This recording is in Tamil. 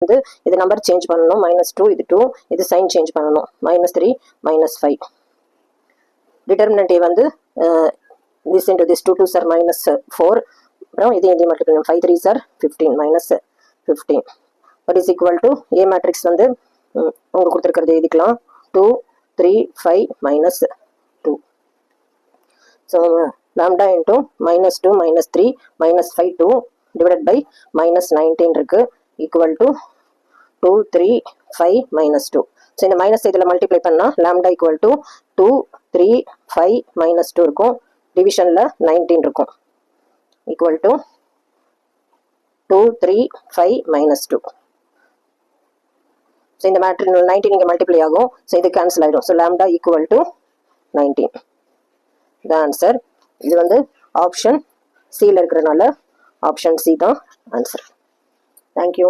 வந்து இது நம்பர் சேஞ்ச் பண்ணணும், -2 இது 2, இது சைன் சேஞ்ச் பண்ணணும், -3 -5. டிட்டர்மினன்ட் A வந்து this into this 2 2s are -4. அப்புறம் இதையும் மல்டிப்ளை பண்ணணும், 5 3s are 15 -15. What is equal to A matrix வந்து உங்களுக்கு கொடுத்துருக்கிறது எழுதிக்கலாம், 2 3 5 -2. So lambda into -2 -3 -5 2 divided by -19 இருக்கு, equal to 2 3 5 -2. ஸோ இந்த மைனஸ் இதில் மல்டிப்ளை பண்ணால் lambda equal to 2 3 5 -2 இருக்கும், டிவிஷனில் 19 இருக்கும், equal to 2 3 5 -2. ஸோ இந்த மேட்ரி 19 இங்கே மல்டிப்ளை ஆகும், ஸோ இது கேன்சல் ஆகிடும். So lambda equal to 19. the answer. இது வந்து ஆப்ஷன் சியில் இருக்கிறதுனால ஆப்ஷன் சி தான் ஆன்சர். தேங்க்யூ.